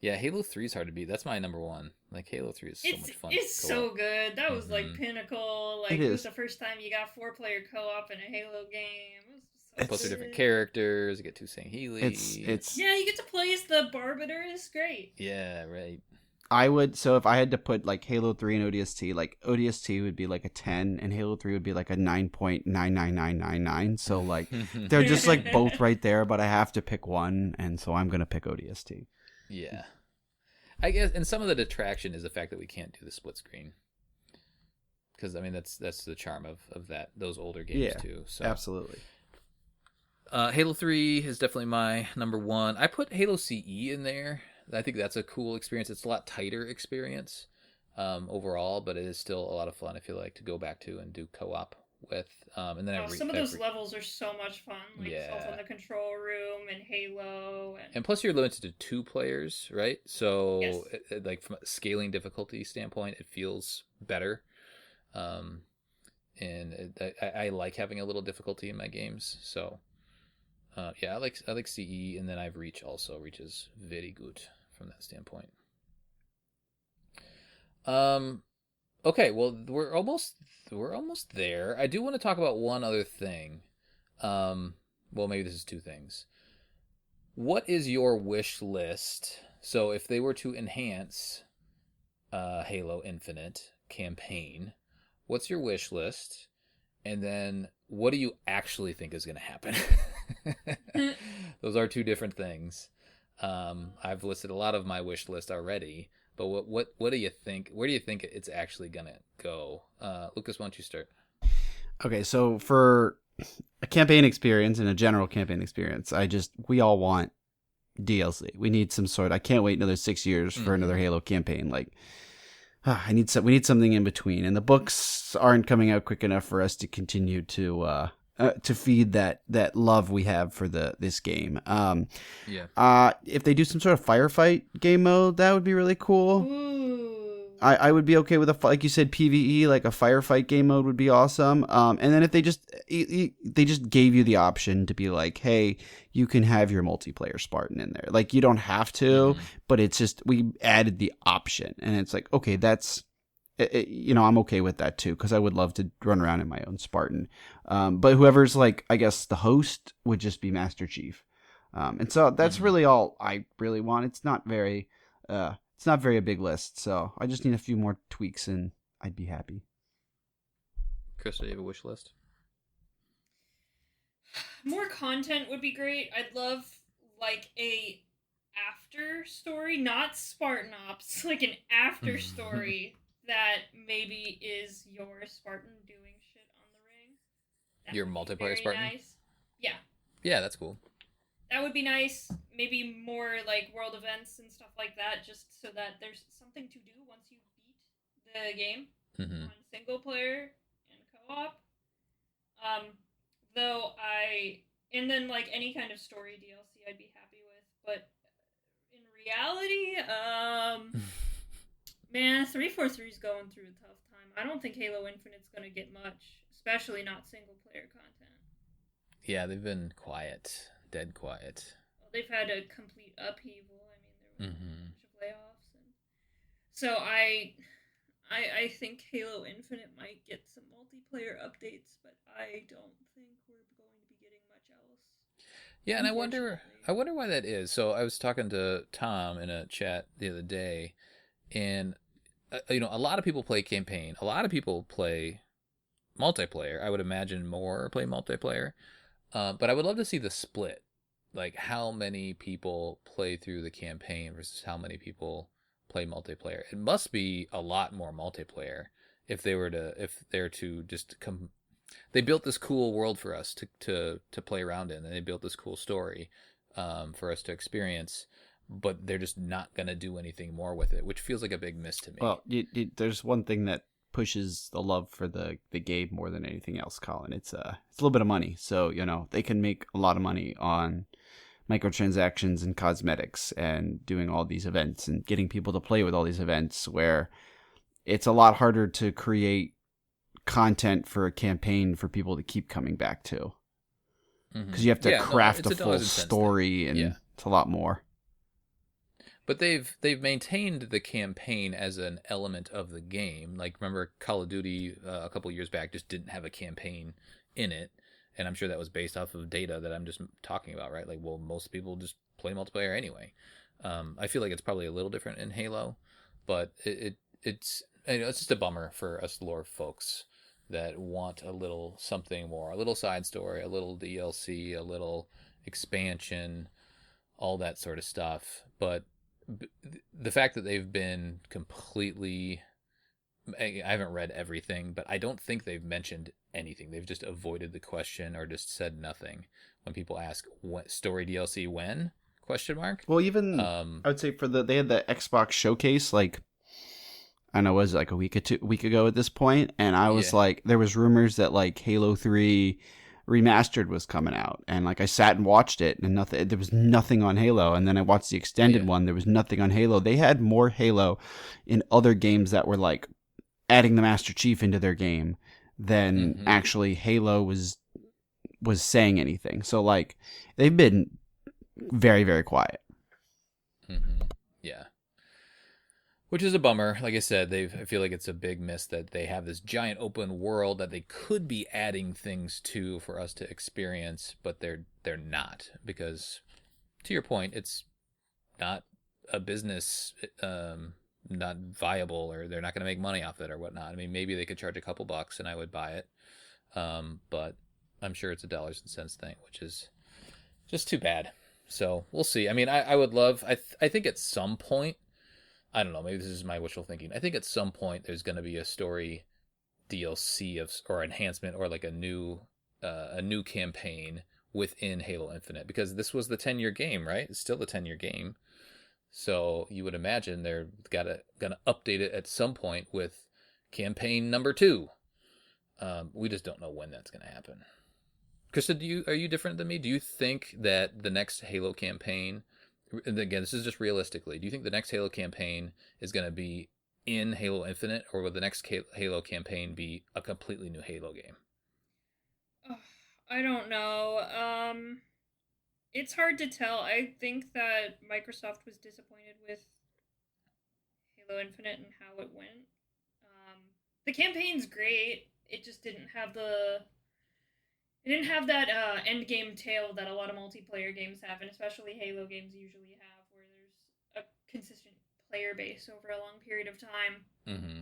Yeah, Halo 3 is hard to beat. That's my number 1. Like Halo 3 is so much fun. It's so good. That was like pinnacle. Like it was the first time you got 4-player co-op in a Halo game. Plus they're different characters. You get 2 Healy. It's yeah, you get to play as the Barbiter. It's great. Yeah, right. So if I had to put like Halo 3 and ODST, like ODST would be like a 10 and Halo 3 would be like a 9.99999. So like they're just like both right there, but I have to pick one, and so I'm going to pick ODST. Yeah. I guess, and some of the detraction is the fact that we can't do the split screen. Because I mean that's the charm of those older games too. So absolutely. Halo 3 is definitely my number 1. I put Halo CE in there. I think that's a cool experience. It's a lot tighter experience overall, but it is still a lot of fun, I feel like, to go back to and do co-op with. And then some of those levels are so much fun. Like Assault on the Control Room and Halo. And plus you're limited to 2 players, right? So yes. Like from a scaling difficulty standpoint, it feels better. And I like having a little difficulty in my games, so... I like CE, and then I've Reach also. Reach is very good from that standpoint. Okay, well we're almost there. I do want to talk about one other thing. Well, maybe this is 2 things. What is your wish list? So if they were to enhance Halo Infinite campaign, what's your wish list? And then what do you actually think is going to happen? Those are two different things. I've listed a lot of my wish list already, but what do you think? Where do you think it's actually going to go? Lucas, why don't you start? Okay, so for a campaign experience and a general campaign experience, we all want DLC. We need some sort. I can't wait another 6 years for another Halo campaign. Like, we need something in between, and the books aren't coming out quick enough for us to continue to feed that love we have for this game. If they do some sort of firefight game mode, that would be really cool. Ooh. I would be okay with like you said, PvE, like a firefight game mode would be awesome. And then if they just gave you the option to be like, hey, you can have your multiplayer Spartan in there. Like, you don't have to, but it's just, we added the option, and it's like, okay, that's, I'm okay with that too, because I would love to run around in my own Spartan. But whoever's like, I guess the host would just be Master Chief. And so that's really all I really want. It's not very a big list, so I just need a few more tweaks and I'd be happy. Chris, do you have a wish list? More content would be great. I'd love like a after story, not Spartan Ops, like an after story that maybe is your Spartan doing shit on the ring. That your multiplayer Spartan? Nice. Yeah. Yeah, that's cool. That would be nice. Maybe more like world events and stuff like that, just so that there's something to do once you beat the game on single player and co-op. And then like any kind of story DLC I'd be happy with. But in reality, man, 343 is going through a tough time. I don't think Halo Infinite's gonna get much, especially not single player content. Yeah, they've been quiet. Dead quiet. Well, they've had a complete upheaval. I mean, there was a bunch of layoffs, and so I think Halo Infinite might get some multiplayer updates, but I don't think we're going to be getting much else. Yeah, and I wonder why that is. So I was talking to Tom in a chat the other day, and a lot of people play campaign. A lot of people play multiplayer. I would imagine more play multiplayer. But I would love to see the split, like how many people play through the campaign versus how many people play multiplayer. It must be a lot more multiplayer if they're to just come. They built this cool world for us to play around in, and they built this cool story for us to experience. But they're just not gonna do anything more with it, which feels like a big miss to me. Well, there's one thing that pushes the love for the game more than anything else, Colin. It's a little bit of money. So, they can make a lot of money on microtransactions and cosmetics and doing all these events and getting people to play with all these events, where it's a lot harder to create content for a campaign for people to keep coming back to. Because you have to craft a full story, and it's a lot more. But they've maintained the campaign as an element of the game. Like, remember Call of Duty a couple years back just didn't have a campaign in it, and I'm sure that was based off of data that I'm just talking about, right? Like, well, most people just play multiplayer anyway. I feel like it's probably a little different in Halo, but it's just a bummer for us lore folks that want a little something more, a little side story, a little DLC, a little expansion, all that sort of stuff. But the fact that they've been completely, I haven't read everything, but I don't think they've mentioned anything. They've just avoided the question or just said nothing when people ask what story DLC when ? Well, even I would say they had the Xbox showcase, like, I don't know, was it like a week ago at this point, and I was like, there was rumors that like Halo 3 Remastered was coming out, and like I sat and watched it, and there was nothing on Halo. And then I watched the extended one, there was nothing on Halo. They had more Halo in other games that were like adding the Master Chief into their game than actually Halo was saying anything. So like they've been very, very quiet. Yeah. Which is a bummer. Like I said, I feel like it's a big miss that they have this giant open world that they could be adding things to for us to experience, but they're not, because to your point, it's not a business not viable, or they're not going to make money off it or whatnot. I mean, maybe they could charge a couple bucks and I would buy it, but I'm sure it's a dollars and cents thing, which is just too bad. So we'll see. I mean, I would love. I think at some point, I don't know. Maybe this is my wishful thinking. I think at some point there's going to be a story DLC or enhancement, or like a new campaign within Halo Infinite, because this was the 10-year game, right? It's still the 10-year game. So you would imagine they're gonna update it at some point with campaign number 2. We just don't know when that's gonna happen. Krista, are you different than me? Do you think that the next Halo campaign, and again, this is just realistically, do you think the next Halo campaign is gonna be in Halo Infinite, or will the next Halo campaign be a completely new Halo game? I don't know. It's hard to tell. I think that Microsoft was disappointed with Halo Infinite and how it went. The campaign's great. It just didn't have that end game tail that a lot of multiplayer games have, and especially Halo games usually have, where there's a consistent player base over a long period of time. Mm-hmm.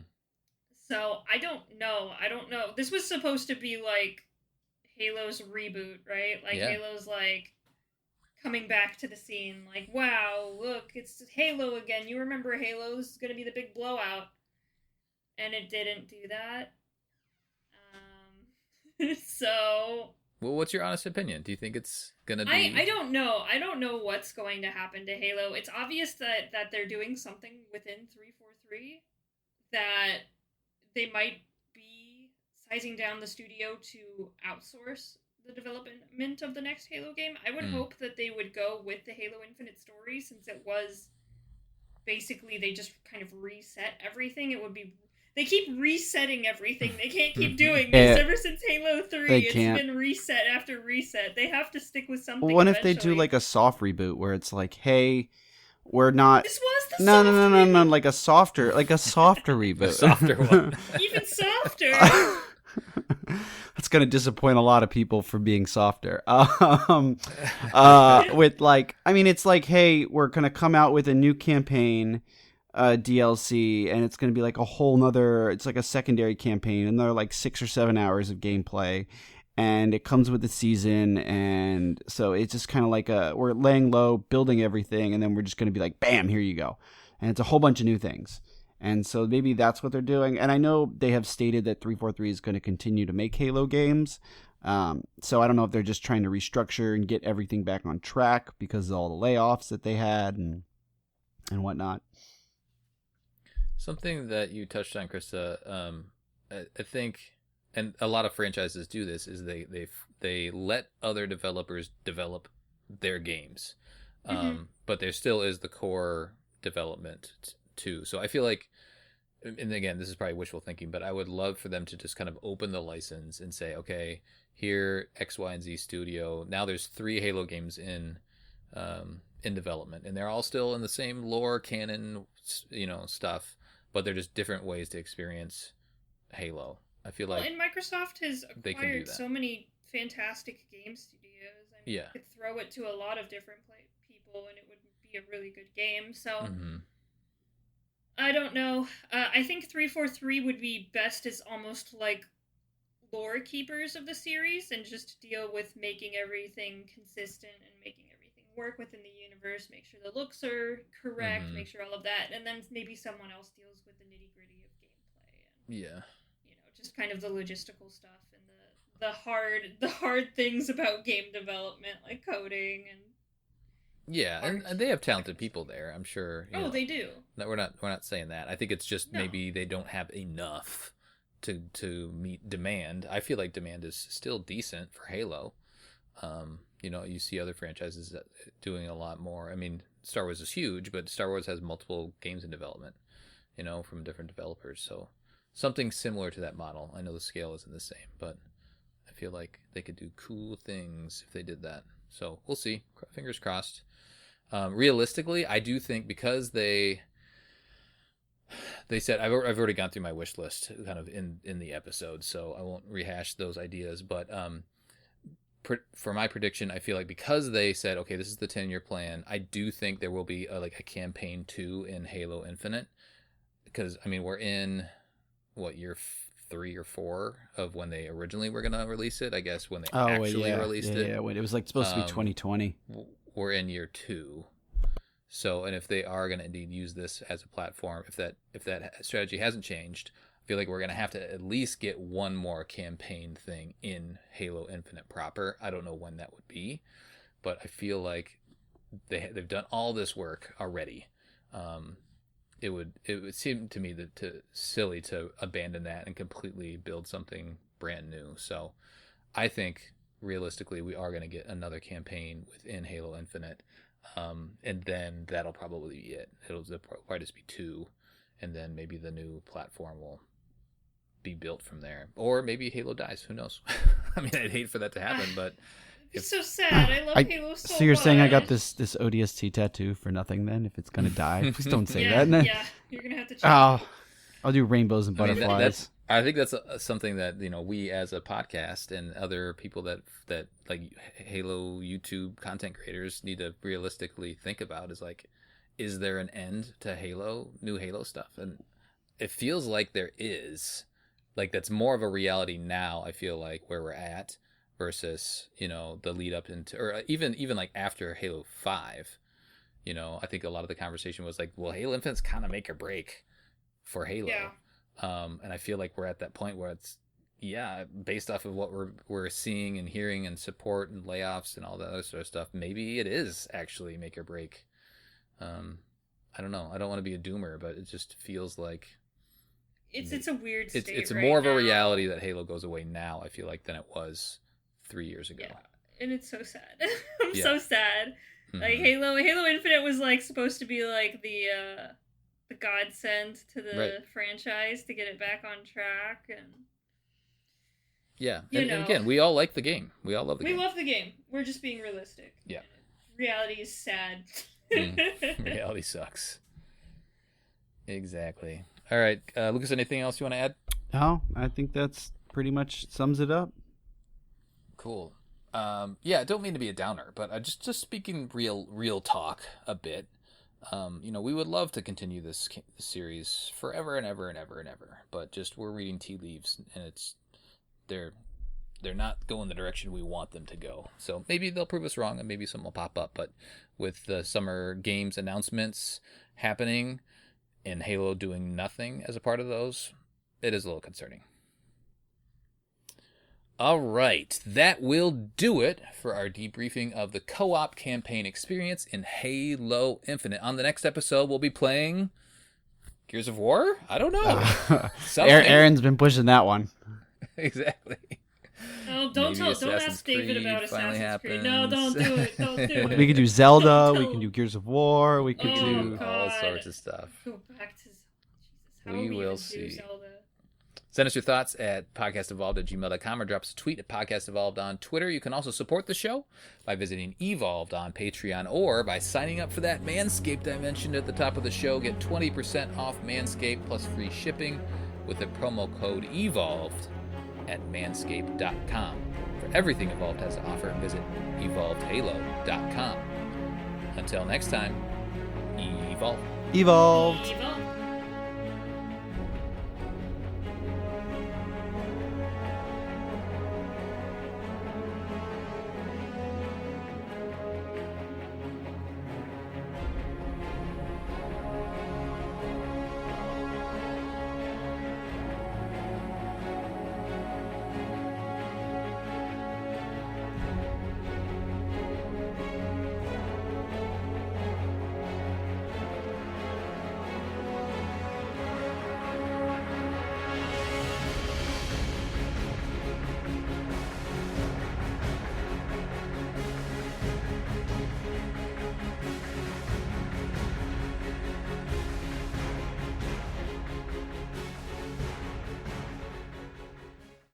So I don't know. This was supposed to be like Halo's reboot, right? Like, yeah. Halo's like coming back to the scene, like, wow, look, it's Halo again. You remember Halo's gonna be the big blowout, and it didn't do that. So, well, what's your honest opinion? Do you think it's gonna be? I don't know. I don't know what's going to happen to Halo. It's obvious that they're doing something within 343, that they might be sizing down the studio to outsource the development of the next Halo game. I would hope that they would go with the Halo Infinite story, since it was basically they just kind of reset everything. They keep resetting everything. They can't keep doing this. Ever since Halo 3, it's been reset after reset. They have to stick with something. Well, what if they do like a soft reboot where it's like, hey, we're not. This was the soft reboot. No, like a softer reboot. A softer one. Even softer. That's gonna disappoint a lot of people for being softer. With like, I mean, it's like, hey, we're gonna come out with a new campaign, DLC, and it's gonna be like a whole nother. It's like a secondary campaign, and they're like 6 or 7 hours of gameplay, and it comes with the season, and so it's just kind of like we're laying low, building everything, and then we're just gonna be like, bam, here you go, and it's a whole bunch of new things. And so maybe that's what they're doing. And I know they have stated that 343 is going to continue to make Halo games. So I don't know if they're just trying to restructure and get everything back on track because of all the layoffs that they had and whatnot. Something that you touched on, Krista, I think, and a lot of franchises do this, is they let other developers develop their games. But there still is the core development too. So I feel like, and again, this is probably wishful thinking, but I would love for them to just kind of open the license and say, okay, here, X, Y, and Z studio. Now there's 3 Halo games in development, and they're all still in the same lore, canon, stuff, but they're just different ways to experience Halo. I feel like, and Microsoft has acquired so many fantastic game studios. I mean, you could throw it to a lot of different people, and it would be a really good game. So. I don't know. I think 343 would be best as almost like lore keepers of the series, and just deal with making everything consistent and making everything work within the universe, make sure the looks are correct, make sure all of that, and then maybe someone else deals with the nitty-gritty of gameplay. And, just kind of the logistical stuff and the hard things about game development, like coding and. Yeah, and they have talented people there, I'm sure. They do. No, we're not saying that. I think it's just maybe they don't have enough to meet demand. I feel like demand is still decent for Halo. You see other franchises doing a lot more. I mean, Star Wars is huge, but Star Wars has multiple games in development, from different developers. So something similar to that model. I know the scale isn't the same, but I feel like they could do cool things if they did that. So we'll see. Fingers crossed. Realistically, I do think, because they said, I've already gone through my wish list kind of in the episode, so I won't rehash those ideas, but for my prediction, I feel like because they said, okay, this is the 10-year plan, I do think there will be a campaign 2 in Halo Infinite. Because, I mean, we're in, year 3 or 4 of when they originally were going to release it, I guess, when they released it. Yeah, wait, it was supposed to be 2020. We're in year 2. So, and if they are going to indeed use this as a platform, if that strategy hasn't changed, I feel like we're going to have to at least get one more campaign thing in Halo Infinite proper. I don't know when that would be, but I feel like they've done all this work already. It would seem to me that silly to abandon that and completely build something brand new. So I think realistically we are going to get another campaign within Halo Infinite, and then that'll probably be it. It'll probably just be 2, and then maybe the new platform will be built from there, or maybe Halo dies. Who knows? I mean, I'd hate for that to happen, but it's so sad. I love Halo so much. So you're saying I got this ODST tattoo for nothing then? If it's gonna die, please don't say that. Yeah, you're gonna have to. I'll do rainbows and butterflies. I think that's something that we as a podcast and other people that like Halo YouTube content creators need to realistically think about is there an end to Halo, new Halo stuff? And it feels like there is. Like that's more of a reality now, I feel like, where we're at versus, the lead up into, or even like after Halo 5, I think a lot of the conversation was like, well, Halo Infinite's kind of make or break for Halo. Yeah. And I feel like we're at that point where it's, based off of what we're seeing and hearing and support and layoffs and all that other sort of stuff, maybe it is actually make or break. I don't know. I don't want to be a doomer, but it just feels like it's a weird state. It's right more now. of a reality that Halo goes away now, I feel like, than it was 3 years ago. Yeah. And it's so sad. I'm so sad. Mm-hmm. Like Halo Infinite was supposed to be the godsend to the franchise to get it back on track, and and again, we all like the game. We all love the game. We love the game. We're just being realistic. Yeah. Reality is sad. Reality sucks. Exactly. All right, Lucas, anything else you want to add? No, I think that's pretty much sums it up. Cool. I don't mean to be a downer, but just speaking real talk a bit. We would love to continue this series forever and ever and ever and ever, but just we're reading tea leaves, and they're not going the direction we want them to go. So maybe they'll prove us wrong, and maybe something will pop up. But with the summer games announcements happening, and Halo doing nothing as a part of those, it is a little concerning. All right, that will do it for our debriefing of the co-op campaign experience in Halo Infinite. On the next episode, we'll be playing Gears of War? I don't know. Aaron's been pushing that one. Exactly. No, don't ask David about Assassin's Creed. No, don't do it. Don't do it. We could do Zelda. We can do Gears of War. We could do all sorts of stuff. Go back to Zelda. Jesus, how we will see. Send us your thoughts at podcastevolved@gmail.com or drop us a tweet at podcastevolved on Twitter. You can also support the show by visiting Evolved on Patreon or by signing up for that Manscaped I mentioned at the top of the show. Get 20% off Manscaped plus free shipping with the promo code EVOLVED at manscaped.com. For everything Evolved has to offer, visit evolvedhalo.com. Until next time, Evolve. Evolved. Evolved.